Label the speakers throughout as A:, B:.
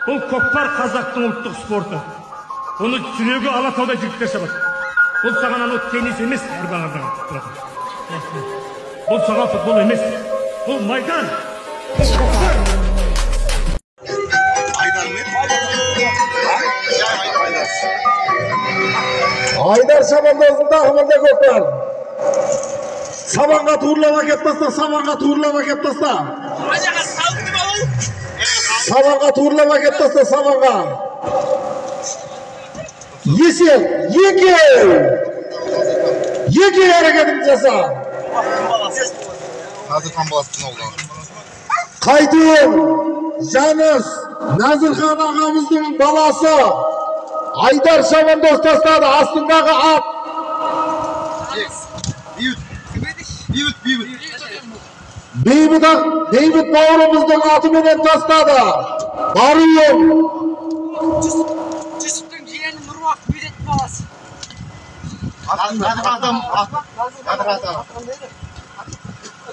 A: Бұл көкпар қазақтың ұлттық спорты. Оны жүрегі Алатауда жігіттер шабады. Бұл саған анау теннис емес, арбаға. Бұл саған футбол емес. Бұл майдан.
B: Айдар шабандоздың тағымында көкпар. Сабанға туырлап әкеп таста, сабанға туырлап әкеп таста. Сабанға туырлап әкеп таста, сабанға. Есел, еке әрекетін жаса. Қайтуын, Жаныс, Назырхан ағамыздың баласы. Айдар шабандоз тастады, астындағы ат. Бейбіт бауырымыздың атыменен тастады. Баруым.
C: Жүсіптің жиені Нұрбақ Медет баласы.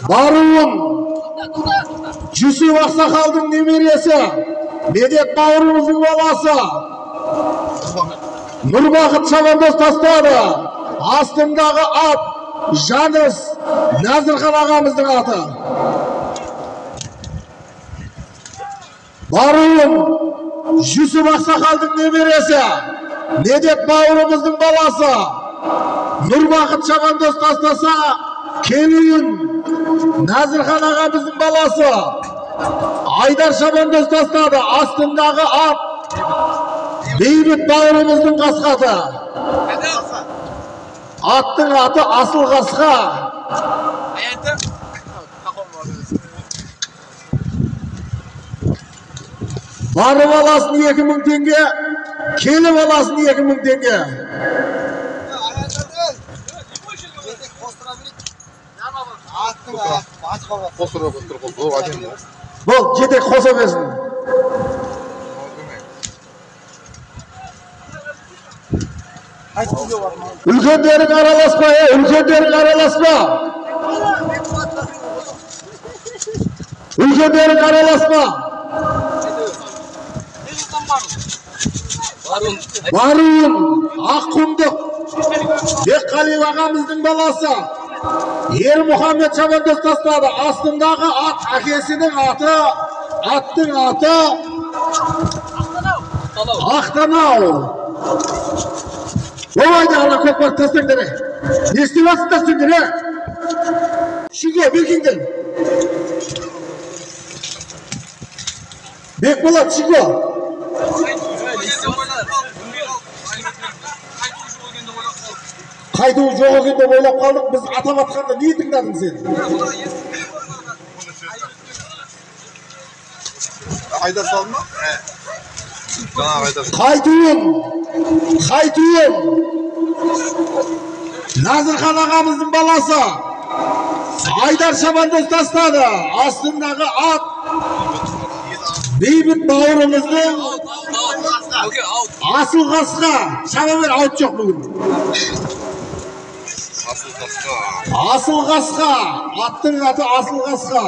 B: Баруым. Жүсіп Ақсақалдың немересі. Медет бауырымыздың баласы. Нұрбақыт шабандоз тастады. Астындағы ат. Жаныс, Назырхан ағамыздың аты. Баруым, Жүсіп Ақсақалдың немересі, Медет бауырымыздың баласы. Нұрбақыт шабандоз тастаса, Келуін, Назырхан ағамыздың баласы. Айдар шабандоз тастады, астындағы ат. Бейбіт бауырымыздың қасқаты. Аттың аты асыл қасқа. Барып аласын 2000 теңге, келіп аласын 2000 теңге. Бұл жетек қоса берсін. Үлкендерің араласпа, үлкендерің араласпа. Үлкендерің араласпа. Баруын, Аққұмдық, Бекқалиев ағамыздың баласы. Ер Мұхаммед шабандоз тастады. Астындағы ат, әкесінің аты, аттың аты Ақтанау. Олайды ала көкпар тастаңдар. Не істеватсың тастаңдар? Шүге, Бекеңдер. Бекболат, шүге. Қайтуы жоқ екенде ойлап қалдық. Біз атап атқанда не тыңдадың сен?
D: Айдар салды ма?
B: Қайтуын. Назырхан ағамыздың баласы. Айдар шабандоз тастады. Астындағы ат. Бейбіт бауырымыздың асыл қасқа. Шаба бер, аут жоқ бүгін. Асыл қасқа. Аттың аты асыл қасқа.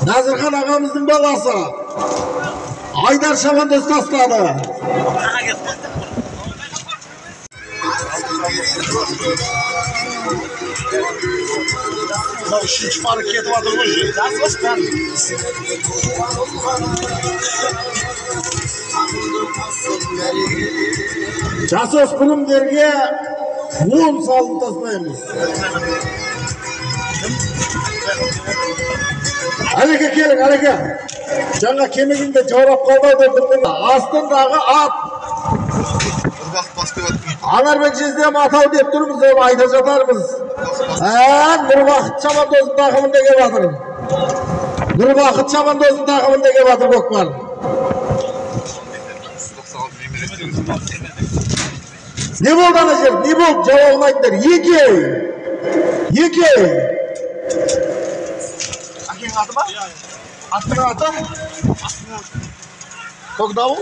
B: Назырхан ағамыздың баласы. Айдар шабандоз тастады.
D: Үшінші парк кетіп жатыр ғой.
B: Жасөспірімдерге 10 салын тастаймыз. Әлеке келің, әлеке. Жаңа кемегінде жаурап қалдауды білдің. Астындағы ат. Анарбек жездем атау деп тұрмыз, оны айта жатармыз. Нұрбақыт шабандоздың тақымында кеп жатыр. Нұрбақыт шабандоздың тақымында кеп жатыр көкпар. Не болды ана жер? Не болды? Жауабын айтыңдар. Еке.
D: Әкең аты ма? Аттың аты? Көкдауыл?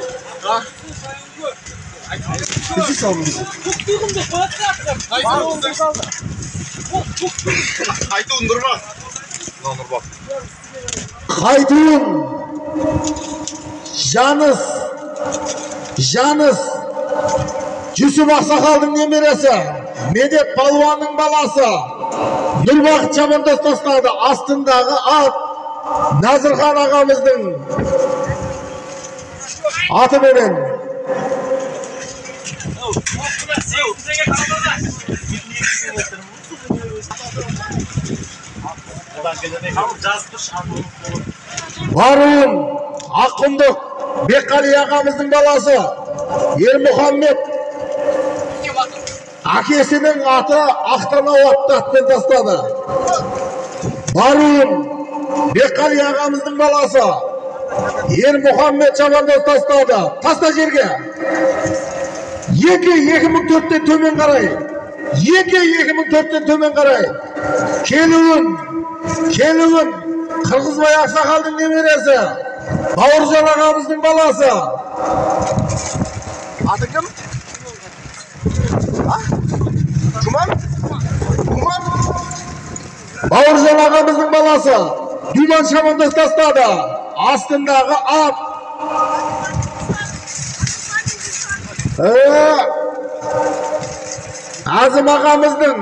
B: Esi salmış.
D: Қайтуын Нұрбақ.
B: Қайтуын. Janыс Жүсіп Ақсақалдың немересі, Медет Палуанның баласы, Нұрбақыт Шабандоз тастады. Астындағы ат Назырхан ағамыздың атыменен. Баруын Аққұндық Бекқали ағамыздың баласы Ермұхаммед әкесінің аты Ақтанау атты атпен тастады. Баруын Бекқали ағамыздың баласы Ермұхаммед Шабандоз тастады. Таста жерге. 2004-тен төмен қарай. 2004-тен төмен қарай. Келуін Қырғызбай Ақсақалдың немересі Бауыржан ағамыздың баласы.
D: Аты кім? Жұман?
B: Бауыржан ағамыздың баласы Диман Шабандоз тастады. Астындағы ат Азым ағамыздың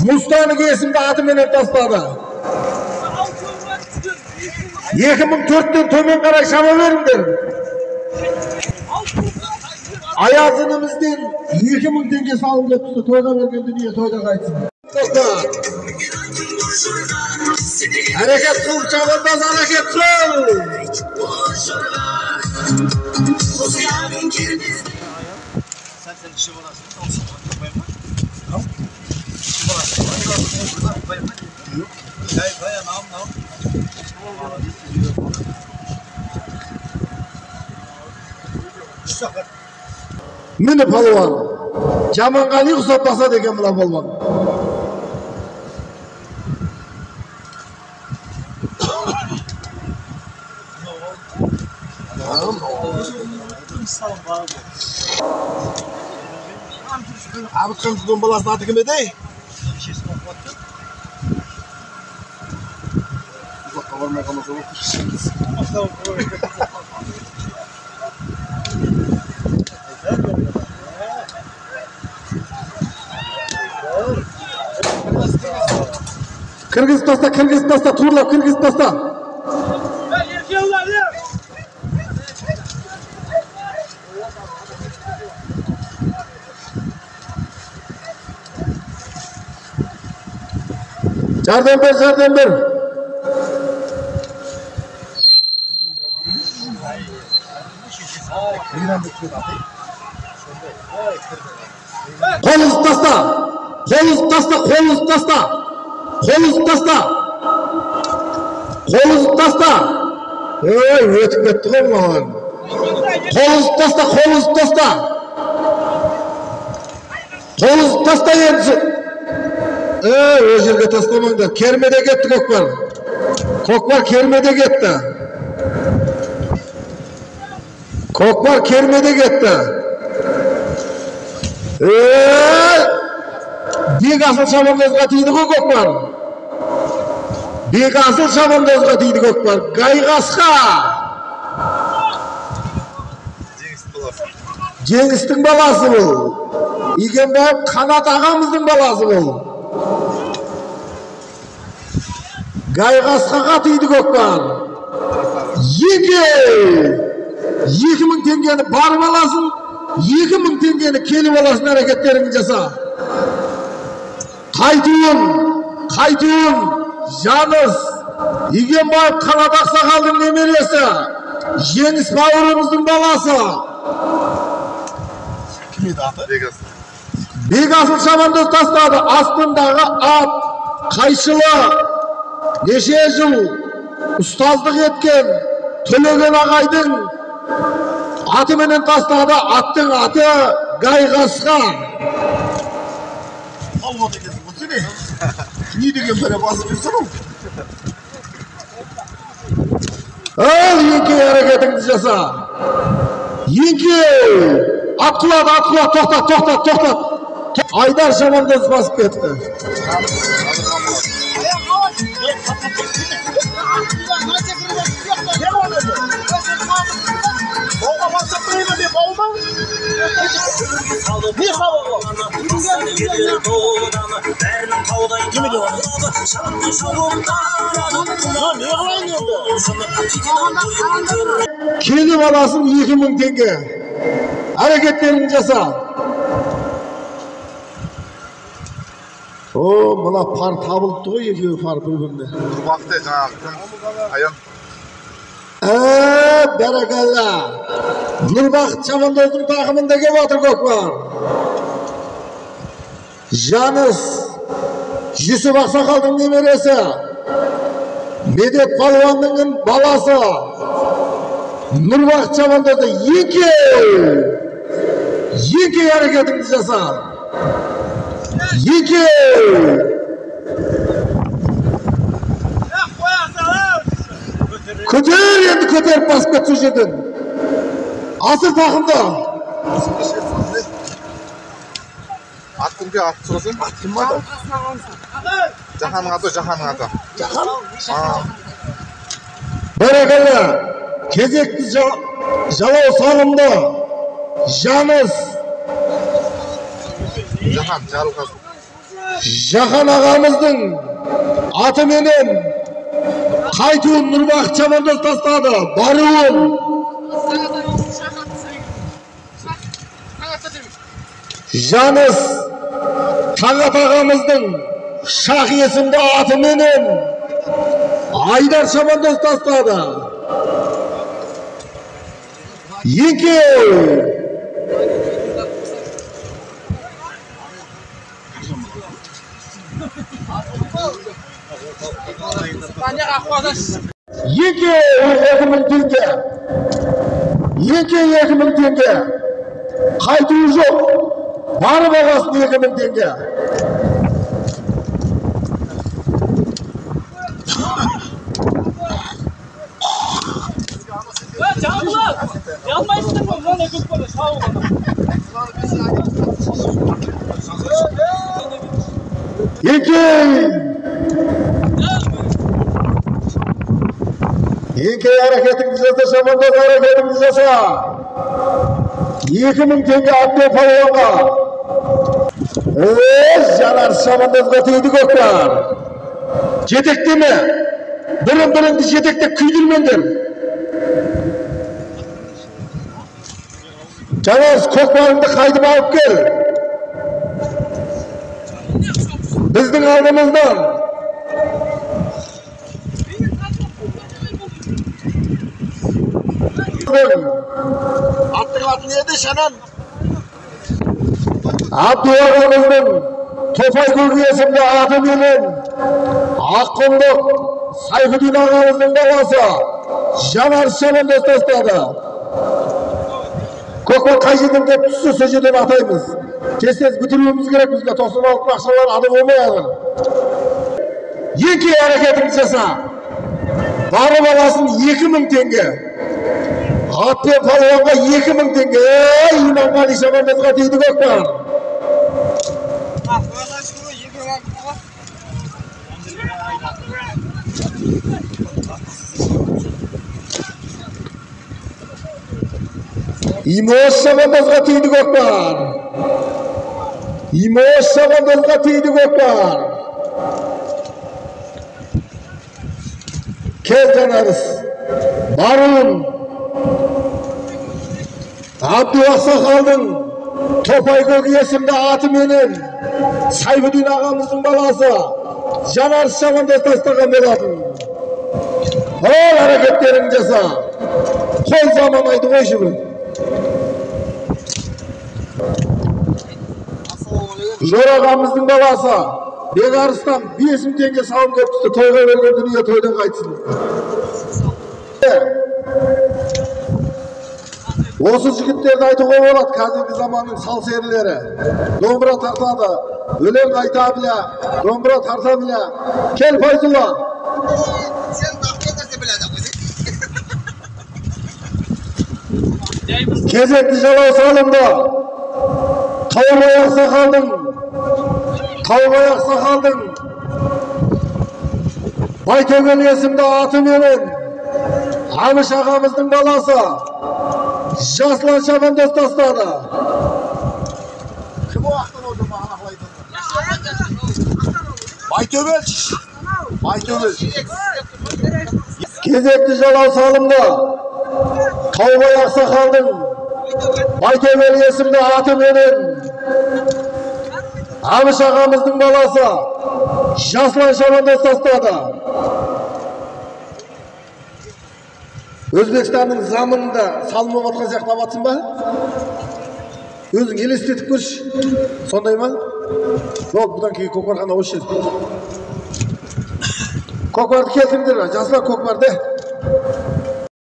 B: Мұстанық есімді атыменен тастады. 2004-тен төмен қарай шама беріңдер. Аязынымызден 2000 теңге салынып түсті. Тойға берген дүние тойда қайтсын. Әрекет қыл, Шабандоз, әрекет қыл!
D: Sen işe olasın.
B: Mini palvan. Jamangani ұқсатпаса деген мына болмақ.
D: Абытқан жұдың баласының аты кім еді? Ұзаққа бармай қалмаса болды.
B: Кіргіз таста, турлап кіргіз таста. Жардам бер. Қолыңыз таста. Ой, өтіп кетті ғой маған. Қолыңыз таста енді. Өз жерге тастамаңдар. Кермеде кетті көкпар. Көкпар кермеде кетті. Бек асыл Шабандозға тиді ғой көкпар. Гайғасқа. Жеңістің баласы бұл. Игенбаев Қанат ағамыздың баласы бұл. Гайғасқаға тиді көкпар. 2000 теңгені барып аласың, 2000 теңгені келіп аласың, әрекеттеріңді жаса. Қайтуын, Жаныс, Игенбаев Қанат Ақсақалдың немересі, Жеңіс бауырымыздың баласы.
D: Кім еді аты?
B: Бек асыл Шабандоз тастады. Астындағы ат Қайшылы. Неше жыл ұстаздық еткен Төлеген ағайдың атыменен тастады. Аттың аты Гайғасқа.
D: Ал вот екенсің, бұл сені? Не деген бәрі басып жүрсің ол?
B: Ал еңке әрекетіңді жаса. Еңке! Атқылады, тоқтат. Айдар Шабандоз басып кетті.
C: Ne oldu?
D: Bauga basıp koyma diye bauga. Niye bauga? Kimi diyor? Niye koyuyorsun?
B: Kendi balasın 2000 tenge. Hareketlerini jasa. O, buna par tabılıptı koy, ekevi par bir günde.
D: Vakti canım. Ayın.
B: Barakallah. Nurbakıt Çamandoz'un takımındaki Batır Kokman. Janus. Yusuf Aksakal'ın nemeresi. Medet Palvan'ın balası. Nurbakıt Çamandoz'da yeki hareketini jasa. Yeki. Köter yendi, köter basket sürdün. Asır takımda.
D: Attım ki attı sırasın. Attım mı da? Cahan'ın adı. Cahan?
B: Barakallah. Kezekli Jalo salımda. Janus.
D: Cahan, Carukaz.
B: Jahan ağamыздың atымен қайтуын Nurbakıt Çamandoz tasladı. Baruun. Janus Tagat ağamыздың Şah есімді atымен Aydar Çamandoz tasladı. Yeki. Yeki 2000 tenge. Yeki 2000 tenge. Kaydığı yok. Barı bağasın 2000 tenge.
C: Yanmayısın mı? Lan ekip böyle sağ ol.
B: Yeki hareketini jasa, Çamandoz hareketini jasa. 2000 tenge Abdü Palvan'a. Janar Çamandoz'a teydi koklar. Jetekte mi? Birin jetekte küydürmendir. Janar koklarında kaydım alıp gel. Bizдің aldımızdan.
D: Attın atın yedi şanan.
B: Abdü ağamыздың Topay Gürgüyesinde atымен Аққұндық Сайфудин ağamыздың баласы Жанар Çamandoz tasladı. Kokman қай жерден деп түссе сол жерден атаймыз. Тез бітіруіміз керек, бізге тосын алып ақшалар ады болмайды. Yeki hareketini jasa. Barı balasın 2000 tenge. Abdü Palvan'a 2000 tenge. İmamғали Çamandoz'a teydi kokman. İmoş Çamandoz'a teydi kokman. İmoş Çamandoz'a teydi kokman. Kel Janarız. Barun. Abdü Aksakal'ın Topay Gürgüyesinde atымен Sayfudin ağamыздың balası Janar Çamandoz taslagan болатын. Ol hareketlerini jasa. Kol zamanaydı koy şimdi. Jor ağamыздың balası Begarıstan 5000 tenge salım köptüsü toyga vergen dünya toydan qaytsın. Осы жігіттерді айтуға болады, қазіргі заманның сал серілері. Домбыра тартады, өлең айта біле, домбыра тарта біле. Кел Файзулла.
D: Sen bakma da biledi.
B: Кезекті жалау салынды. Қалбаяқ Сақалдың Байтөбел есімді атыменен Abış ağamыздың balası Жаслан Шабандоз тастады.
D: Kim o aktan oldu bana aklaydı? Baytöbel. Baytöbel.
B: Кезекті жалау салымды Таубай Ақсақалдың Байтөбел есімді атыменен Абыш ағамыздың баласы Жаслан Шабандоз тастады. Өзбекстанның заманында салынып жатқан сияқты жатсың ба? Өзің елестетіп көрші. Сондай ма? Жоқ, бұдан кейін көкпар ғана осы жер. Көкпарды келтіріңдер, жасла көкпарды.